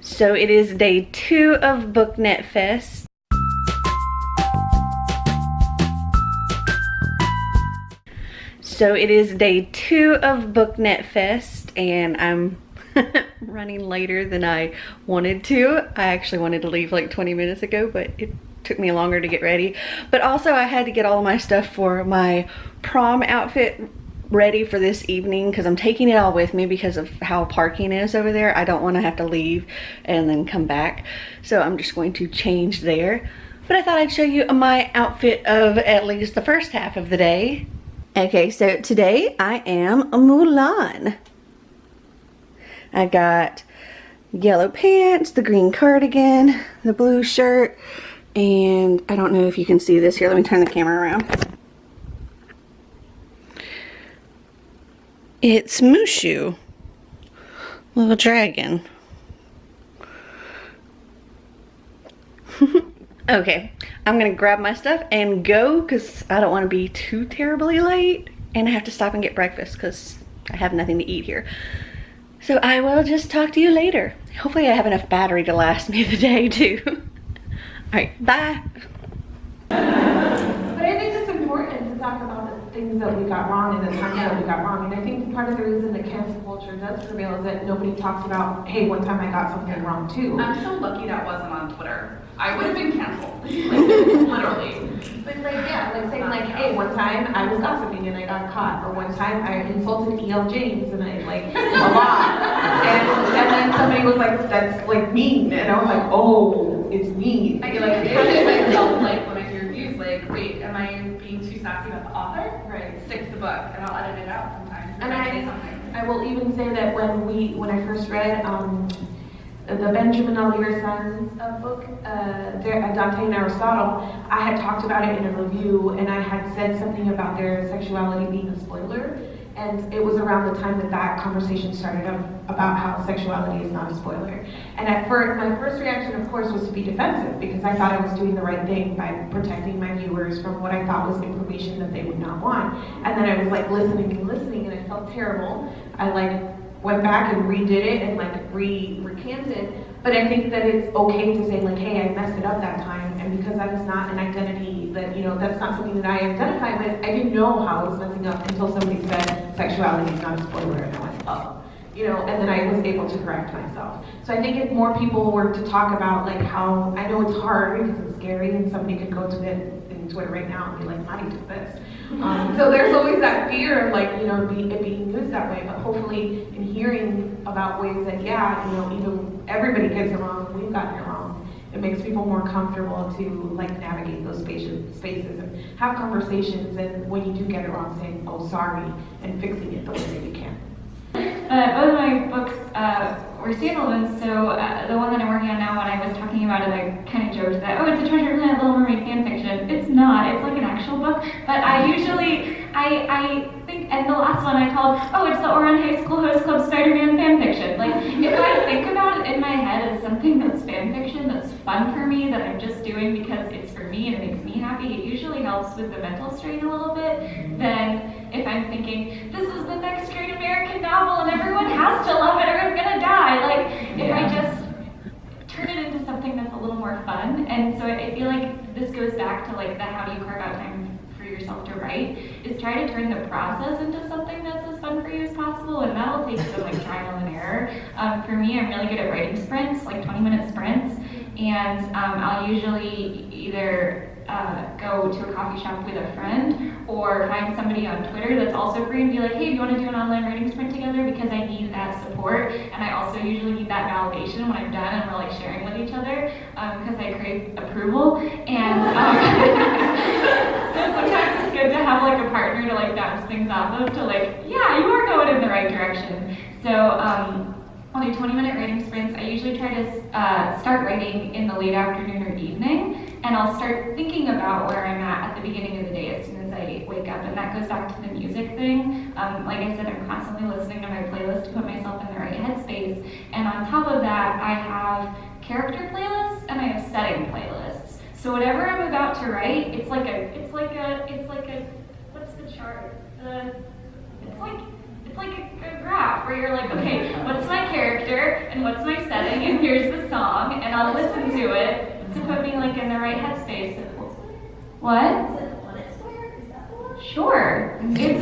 So it is day 2 of Booknet Fest. And I'm running later than I wanted to. I actually wanted to leave like 20 minutes ago, but it took me longer to get ready. But also I had to get all my stuff for my prom outfit ready for this evening because I'm taking it all with me because of how parking is over there. I don't want to have to leave and then come back. So I'm just going to change there. But I thought I'd show you my outfit of at least the first half of the day. Okay, so today I am a Mulan. I got yellow pants, the green cardigan, the blue shirt, and I don't know if you can see this here. Let me turn the camera around. It's Mushu, little dragon. Okay, I'm gonna grab my stuff and go because I don't want to be too terribly late, and I have to stop and get breakfast because I have nothing to eat here. So I will just talk to you later. Hopefully I have enough battery to last me the day too. Alright, bye. But I think it's important to talk about the things that we got wrong and the times that we got wrong. And I think part of the reason that cancel culture does prevail is that nobody talks about, hey, one time I got something wrong too. I'm so lucky that wasn't on Twitter. I would have been canceled. Literally. But like, yeah, like saying like, hey, one time I was gossiping and I got caught, or one time I insulted E.L. James and I like a lot. And then somebody was like, that's like mean, and I was like, oh, it's mean. I get like myself like when I do reviews, like, wait, am I being too sassy about the author? Right. Stick to the book, and I'll edit it out sometimes. And say something. I will even say that when I first read the Benjamin Alire Sons book, Dante and Aristotle, I had talked about it in a review, and I had said something about their sexuality being a spoiler, and it was around the time that that conversation started about how sexuality is not a spoiler. And at first, my first reaction, of course, was to be defensive, because I thought I was doing the right thing by protecting my viewers from what I thought was information that they would not want. And then I was like listening, and I felt terrible. I like went back and redid it and like recanted. But I think that it's okay to say like, hey, I messed it up that time, and because that is not an identity that, you know, that's not something that I identify with, I didn't know how I was messing up until somebody said sexuality is not a spoiler, and I went, oh. You know, and then I was able to correct myself. So I think if more people were to talk about like how, I know it's hard because it's scary, and somebody could go to Twitter right now and be like, Maddie did this. So there's always that fear of like, you know, it being used that way, but hopefully in hearing about ways that, yeah, you know, even everybody gets it wrong, we've gotten it wrong, it makes people more comfortable to like navigate those spaces and have conversations, and when you do get it wrong, saying, oh, sorry, and fixing it the way that you can. Both of my books were standalones, so the one that I'm working on now, when I was talking about it, I kind of joked that, oh, it's a Treasure Planet Little Mermaid fan fiction. It's not, it's like an actual book, but I think, and the last one I called, oh, it's the Oran High School Host Club Spider-Man fan fiction. Like, if I think about it in my head as something that's fan fiction, that's fun for me, that I'm just doing because it's for me and it makes me happy, it usually helps with the mental strain a little bit than if I'm thinking, this is the next great American novel and everyone has to love it or I'm gonna die. Like, if I just turn it into something that's a little more fun. And so I feel like this goes back to like the how do you carve out time for yourself to write, is try to turn the process into something that's as fun for you as possible, and that'll take some like trial and error. For me, I'm really good at writing sprints, like 20-minute sprints, and I'll usually either go to a coffee shop with a friend or find somebody on Twitter that's also free and be like, hey, do you want to do an online writing sprint together? Because I need that support, and I also usually need that validation when I'm done and we're like sharing with each other, because I crave approval. And so sometimes it's good to have like a partner to like bounce things off of, to like, yeah, you are going in the right direction. So I'll do 20-minute writing sprints. I usually try to start writing in the late afternoon or evening, and I'll start thinking about where I'm at the beginning of the day as soon as I wake up, and that goes back to the music thing. Like I said, I'm constantly listening to my playlist to put myself in the right headspace, and on top of that, I have character playlists and I have setting playlists. So whatever I'm about to write, it's like a, what's the chart? It's it's like a graph where you're like, okay, what's my character and what's my setting, and here's the song, and I'll listen to it to put me like in the right headspace. What? Sure. It's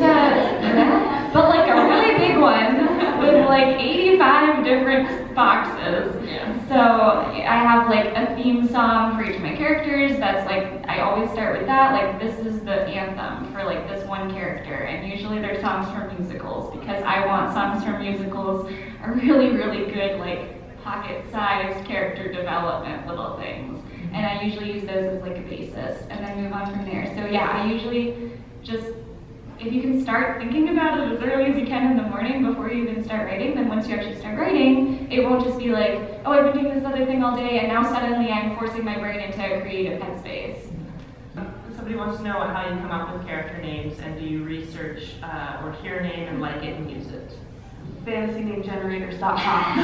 but like a really big one with like 85 different boxes. Yeah. So I have like a theme song for each of my characters. That's like, I always start with that. Like, this is the anthem for like this one character. And usually they're songs from musicals because I want songs from musicals are really, really good, like pocket-sized character development little things. And I usually use those as like a basis and then move on from there. So yeah, I usually just, if you can start thinking about it as early as you can in the morning before you even start writing, then once you actually start writing, it won't just be like, oh, I've been doing this other thing all day and now suddenly I'm forcing my brain into a creative headspace. Somebody wants to know how you come up with character names, and do you research or hear a name and like it and use it? FantasyNameGenerators.com.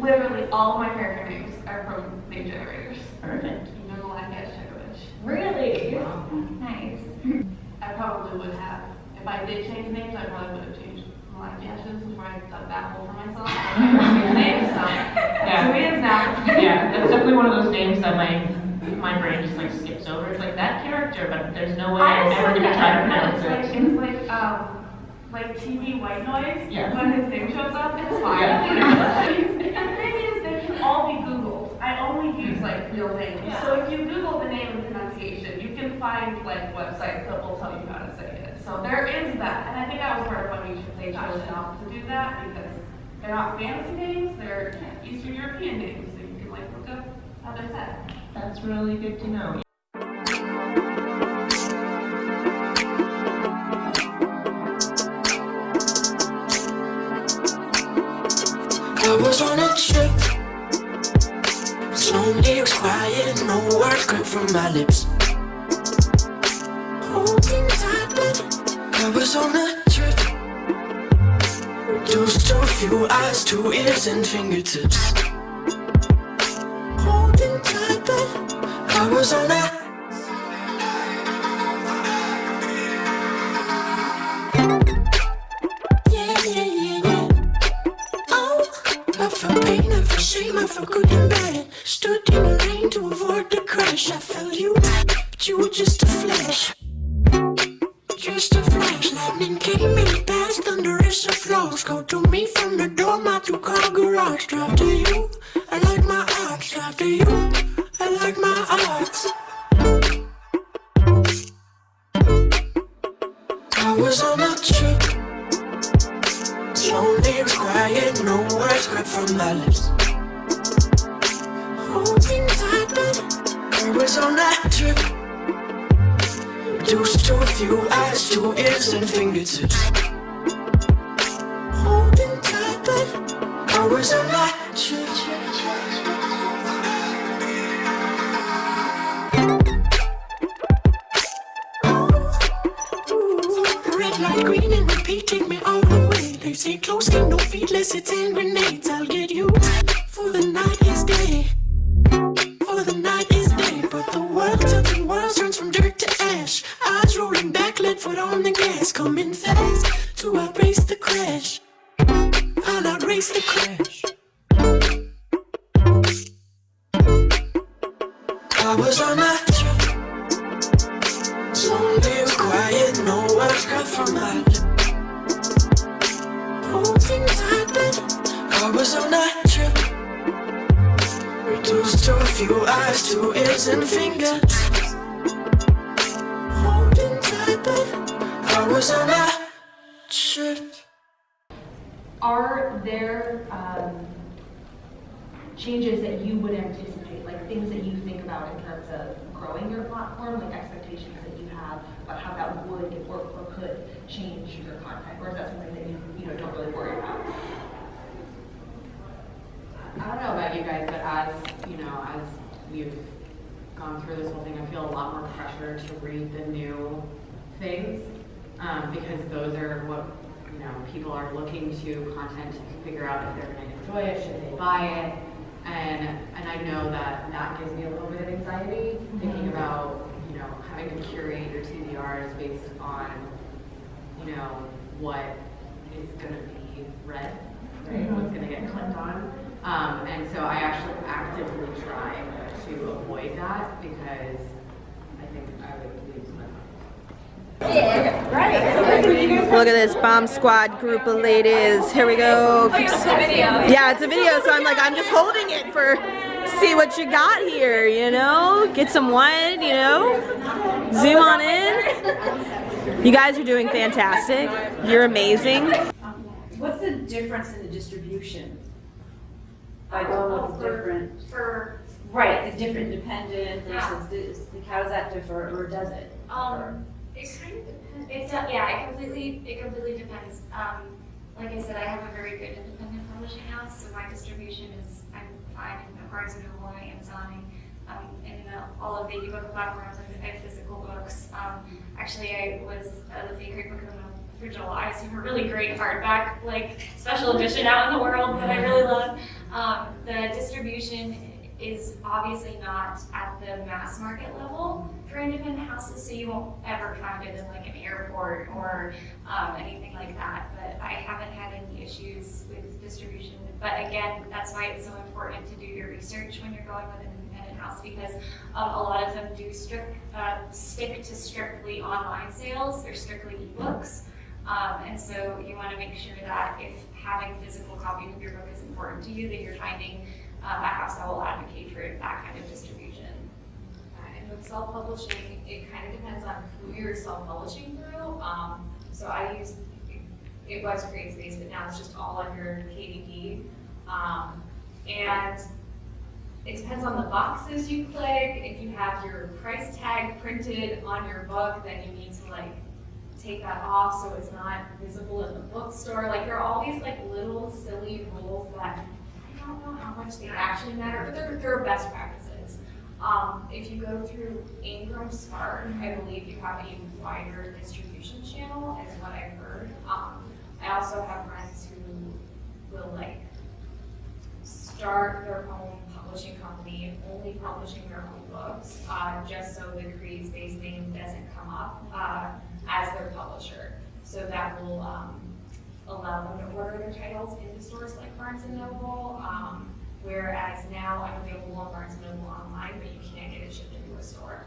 Literally all of my character names are from name generators. Perfect. Really? Nice. I probably would have, if I did change names, I probably would have changed my dashes before I dug that hole for myself. Names, so Yeah. so it is now. Yeah, that's definitely one of those names that my brain just like skips over. It's like that character, but there's no way I'm ever gonna try to pronounce it. It's like TV white noise. Yeah. When his name shows up, it's fine. Yeah. And the thing is, they can all be Googled. I only use like real names. Yeah. So if you Google the name and pronunciation, you can find like websites that will tell you how to say it. So there is that, and I think that was part of why they chose not to do that, because they're not fancy names, they're Eastern European names, so you can like look up how they're said. That's really good to know. I was on a trip. It's lonely, it was quiet, no words come from my lips. Holding tight, but I was on a trip. Reduced to a few eyes, 2 ears and fingertips. Holding tight, but I was on a I felt good and bad. Stood in the rain to avoid the crash. I felt you, but you were just a flash. Just a flash. Lightning came and passed, thunderous applause. Go to me from the door, my 2-car garage. Drive to you, I like my odds. Drive to you, I like my odds. I was on a trip. Lonely, it was quiet, no words cut from my lips. Holding tight, but I was on that trip. Reduced to a few eyes, 2 ears and fingertips. Holding tight, but I was on that trip. Ooh, red light, green and repeat, take me all the way. They say close, get no feet, less it's hand grenades. I'll get you for the night is day. For the night is day, but the world turns from dirt to ash. Eyes rolling back, lead foot on the gas. Coming fast to outrace the crash. I'll outrace the crash. I was on a trip. Lonely, it was quiet, no words cut from my lips. Holding tight, but I was on a trip. Reduced to a few eyes, 2 ears and fingers. Holding tight, but I was on a trip. Are there changes that you would anticipate, like things that you think about in terms of growing your platform, like expectations that you have about how that would or could change your content, or is that something that you don't really worry about? I don't know about you guys, but as we've gone through this whole thing, I feel a lot more pressure to read the new things because those are what people are looking to content to figure out if they're going to enjoy it, should they buy it, and I know that gives me a little bit of anxiety thinking about having to curate your TBRs based on you know, what is gonna be read, right? What's gonna get clicked on. And so I actually actively try to avoid that because I think I would lose my mind. Look at this bomb squad group of ladies. Here we go. Yeah, it's a video, so I'm just holding it for see what you got here, you know? Get some wine, you know? Zoom on in. You guys are doing fantastic. You're amazing. What's the difference in the distribution? Like all of the different, right, the different dependent versus this, like how does that differ, or does it? It kind of depends. It completely depends. Like I said, I have a very good independent publishing house, so my distribution is, I'm fine in Barnes & Noble, Amazon, in all of the ebook platforms. I have physical books. Actually, I was looking at a great book for July, so a really great hardback, like special edition out in the world that I really love. The distribution is obviously not at the mass market level for independent houses, so you won't ever find it in like an airport or anything like that. But I haven't had any issues with distribution. But again, that's why it's so important to do your research when you're going with an independent house, because a lot of them do stick to strictly online sales or strictly ebooks. And so you want to make sure that if having physical copies of your book is important to you, that you're finding a house that will advocate for that kind of distribution. And with self-publishing, it kind of depends on who you're self-publishing through. So I use, it was CreateSpace, but now it's just all under KDP. And it depends on the boxes you click. If you have your price tag printed on your book, then you need to like take that off so it's not visible in the bookstore. Like there are all these like little silly rules that I don't know how much they actually matter, but they're best practices. If you go through Ingram Smart, I believe you have a wider distribution channel, is what I've heard. I also have friends who will like start their own publishing company, only publishing their own books, just so the CreateSpace name doesn't come up as their publisher. So that will allow them to order their titles into stores like Barnes & Noble, whereas now I'm available on Barnes & Noble online, but you can't get it shipped into a store.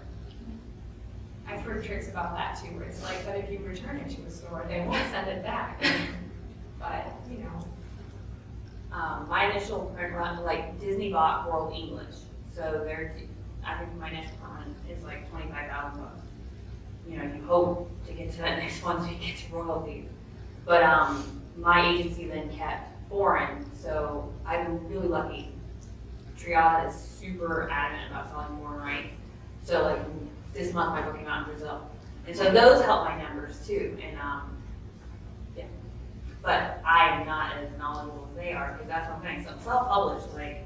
I've heard tricks about that too, where it's like, but if you return it to a store, they won't send it back. But, you know. My initial print run, like Disney bought World English, so I think my initial run is like 25,000 bucks. You know, you hope to get to that next one so you get to royalties. But my agency then kept foreign, so I've been really lucky. Triada is super adamant about selling foreign rights. So like this month my book came out in Brazil. And so those help my numbers too. And yeah. But I am not as knowledgeable as they are, because that's what I'm saying. So self-published, like,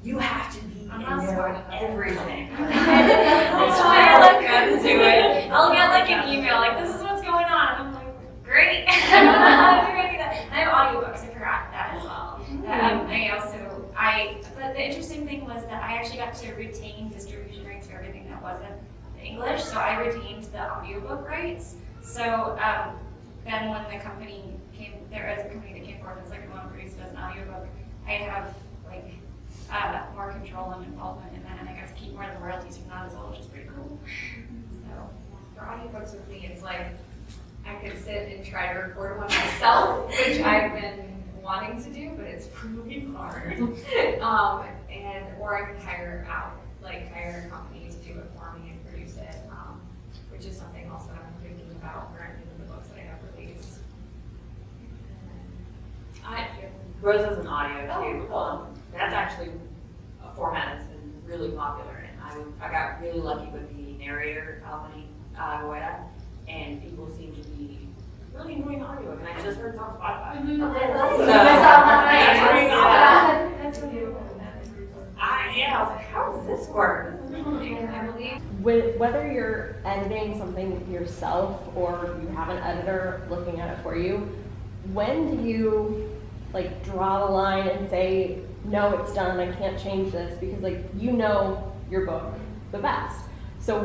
you have to be in there everything. That's why I look good to it. I'll get like an email, like, this is what's going on. And I'm like, great. I don't know how to do any of that. I have audiobooks, I forgot that as well. But the interesting thing was that I actually got to retain distribution rights for everything that wasn't English. So I retained the audiobook rights. So then when the company came, there was a company that came forward and was like, we want to produce it as an audiobook, I have like more control and involvement in that, and I got to keep more of the royalties from that as well, which is pretty cool. So for audiobooks with me, it's like I could sit and try to record one myself, which I've been wanting to do, but it's really hard. Or I could hire a company to do it for me and produce it, which is something else that I'm thinking about for any of the books that I have released. Rose has an audio too. That's actually a format that's been really popular, and I got really lucky with the narrator, Albany Guetta, and people seem to be really enjoying audio, and I just heard it on Spotify. That's what you I was like, how does this work? I believe Whether you're editing something yourself or you have an editor looking at it for you, when do you like draw the line and say, no, it's done, I can't change this, because like you know your book the best. So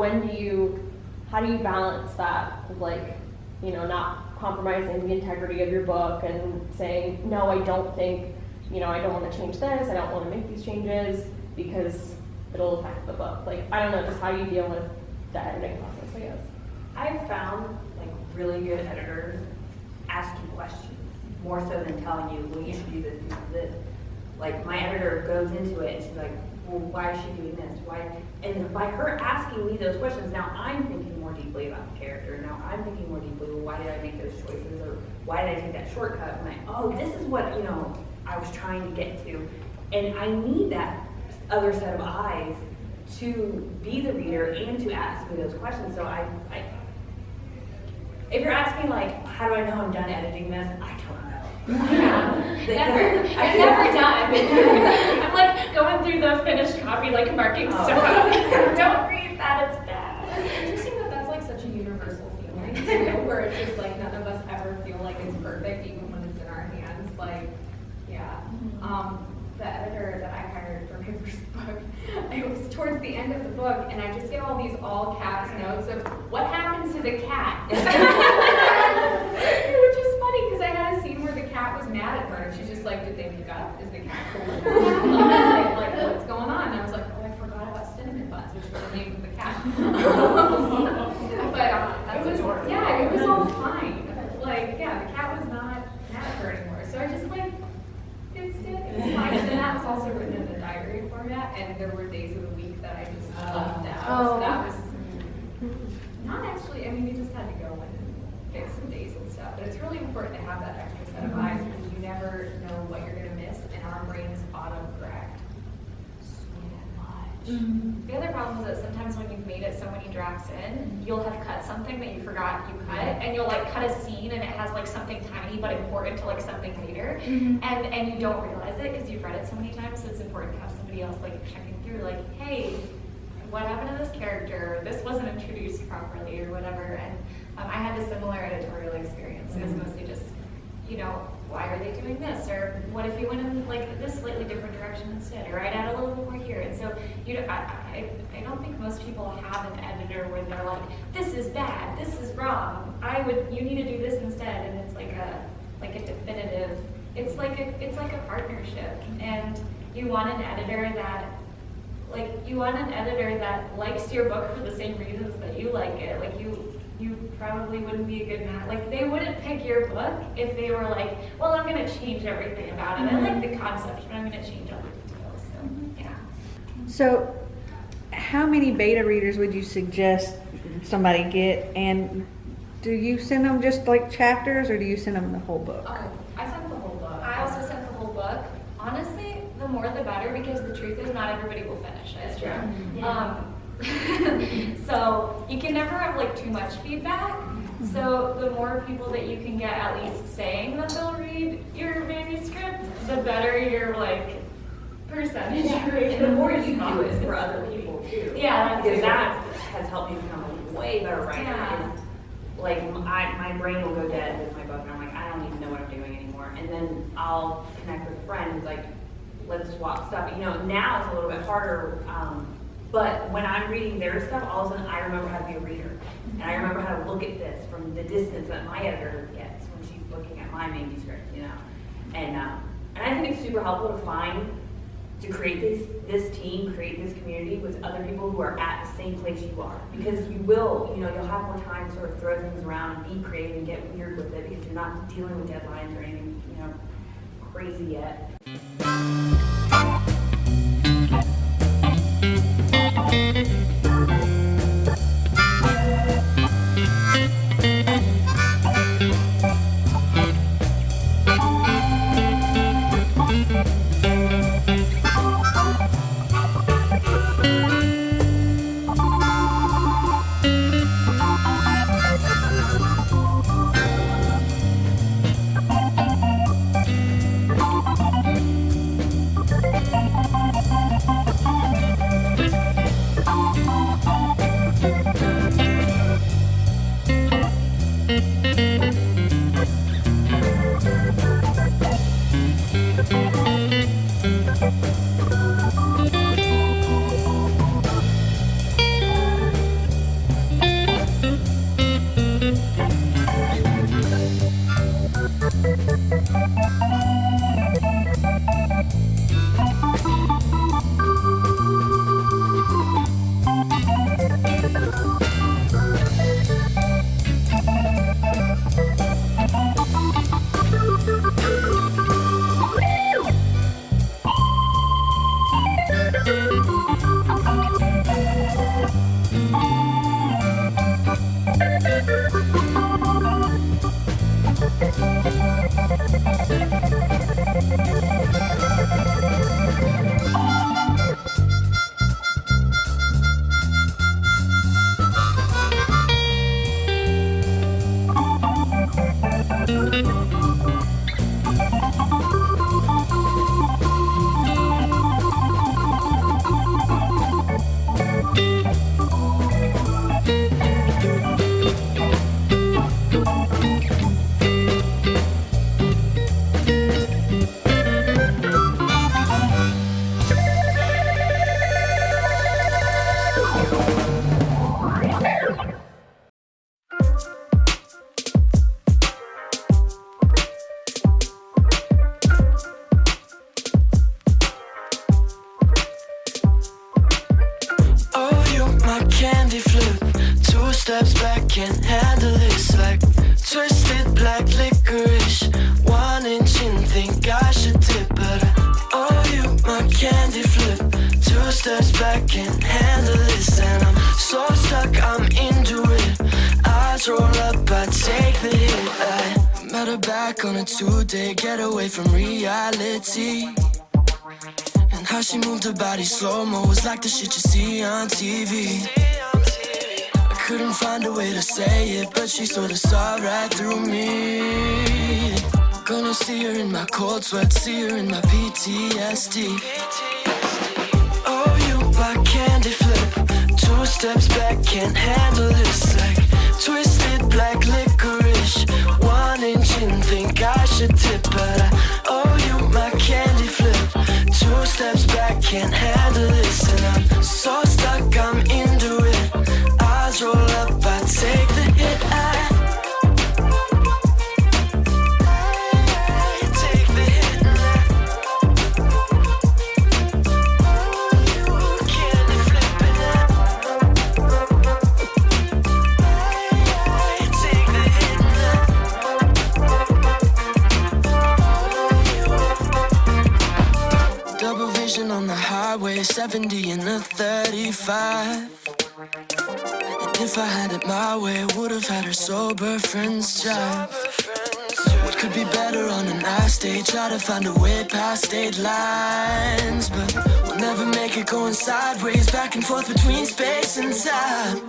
how do you balance that with like you know, not compromising the integrity of your book and saying, no, I don't think, you know, I don't want to change this, I don't want to make these changes because it'll affect the book. Like, I don't know, just how you deal with the editing process, I guess. I've found like really good editors ask you questions more so than telling you, well, you should do this, do this. Like my editor goes into it and she's like, well, why is she doing this? Why? And by her asking me those questions, now I'm thinking more deeply about the character. Now I'm thinking more deeply, well, why did I make those choices? Or why did I take that shortcut? And oh, this is what, you know, I was trying to get to. And I need that other set of eyes to be the reader and to ask me those questions. So if you're asking like, how do I know I'm done editing this? I don't know. I've never done. I'm like going through the finished copy, like marking stuff out. Don't read that, it's bad. It's interesting that that's like such a universal feeling, too, where it's just like none of us ever feel like it's perfect, even when it's in our hands. Like, yeah. The editor that I hired for my first book, it was towards the end of the book, and I just get all these all caps notes of what happens to the cat. Which is funny because I had a scene where the cat was mad at her, and she's just like, did they make up? Is the cat cool? like, what's going on? And I was like, oh, I forgot about cinnamon buns, which was the name of the cat. But it was, yeah, it was all fine. Like, yeah, the cat was not mad at her anymore. So I just like, it was fine. And then that was also written in a diary format, and there were days of the week that I just left out. So that was not actually, I mean, you just had to go and fix some days and stuff. But it's really important to have that extra set of eyes because you never know what you're going to miss, and our brains auto-correct so much. The other problem is that sometimes when you've made it so many drafts in, you'll have cut something that you forgot you cut, and you'll like cut a scene and it has like something tiny but important to like something later, and you don't realize it because you've read it so many times. So it's important to have somebody else like checking through, like, hey, what happened to this character? This wasn't introduced properly or whatever. And I had a similar editorial experience. It was mostly just, you know, why are they doing this? Or what if you went in like this slightly different direction instead? Or I'd add a little bit more here. And so you know, I don't think most people have an editor where they're like, this is bad, this is wrong. You need to do this instead. And it's like a definitive. It's like a partnership. And you want an editor that likes your book for the same reasons that you like it. Like you probably wouldn't be a good match. Like they wouldn't pick your book if they were like, well, I'm going to change everything about it. I like the concept, but I'm going to change all the details. So yeah. So how many beta readers would you suggest somebody get, and do you send them just like chapters or do you send them the whole book? I sent the whole book. I also sent the whole book. Honestly, the more the better, because the truth is not everybody will finish it. That's true. So you can never have like too much feedback. So the more people that you can get at least saying that they'll read your manuscript, the better your like percentage rate. And the more you do it for other people too. Yeah, because that has helped me become a way better writer. Yeah. Like my brain will go dead with my book, and I'm like, I don't even know what I'm doing anymore. And then I'll connect with a friend who's like, let's swap stuff. You know, now it's a little bit harder. But when I'm reading their stuff, all of a sudden I remember how to be a reader. And I remember how to look at this from the distance that my editor gets when she's looking at my manuscript, you know. And I think it's super helpful to create this team, create this community with other people who are at the same place you are. Because you'll have more time to sort of throw things around and be creative and get weird with it because you're not dealing with deadlines or anything, you know, crazy yet. steps back, can't handle this. Like twisted black licorice, 1 inch in, think I should tip, but I owe you my candy flip. 2 steps back, can't handle this, and I'm so stuck, I'm into it. Eyes roll up, I take the hit. I met her back on a 2-day getaway from reality. And how she moved her body slow-mo was like the shit you see on TV. I couldn't find a way to say it, but she sort of saw right through me. Gonna see her in my cold sweat, see her in my PTSD. Oh, you my candy flip. 2 steps back, can't handle this. Like twisted black licorice, 1 inch in, think I should tip, but I owe you my candy flip. 2 steps back, can't handle this, and I'm so stuck, I'm into it. Eyes roll up, I take the hit. I take the hit. Oh, you candy flipping it. I take the hit. Double vision on the highway, 70 in a 35. And if I had it my way, would've had her sober friends drive. What could be better on a nice day? Try to find a way past state lines, but we'll never make it going sideways, back and forth between space and time.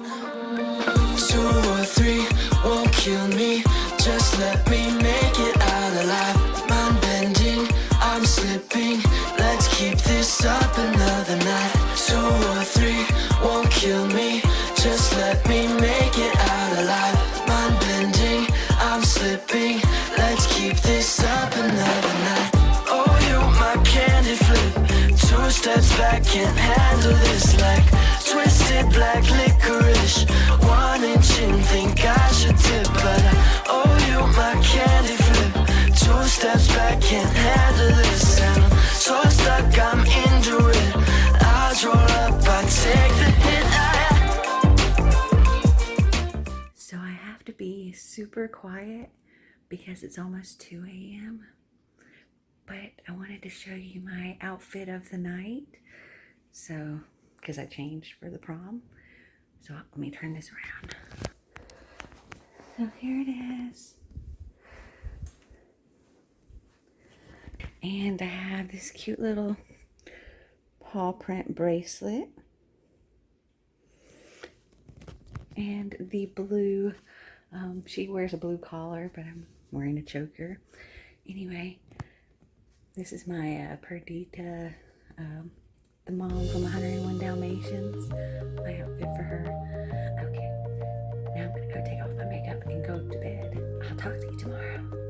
2 or 3 won't kill me, just let me make it out alive. Mind bending, I'm slipping, let's keep this up another night. 2 or 3 won't kill me, just let me make it out alive. Mind bending, I'm slipping, let's keep this up another night. Oh, you my candy flip. 2 steps back, can't handle this. Like twisted black licorice, 1 inch in, think I should tip, but I owe you my candy flip. 2 steps back, can't handle this, and I'm so stuck, I'm into it. Eyes roll up, I take the hit. So I have to be super quiet because it's almost 2 a.m. But I wanted to show you my outfit of the night. So, because I changed for the prom. So let me turn this around. So here it is. And I have this cute little paw print bracelet. And the blue, she wears a blue collar, but I'm wearing a choker. Anyway, this is my Perdita, the mom from 101 Dalmatians, my outfit for her. Okay, now I'm gonna go take off my makeup and go to bed. I'll talk to you tomorrow.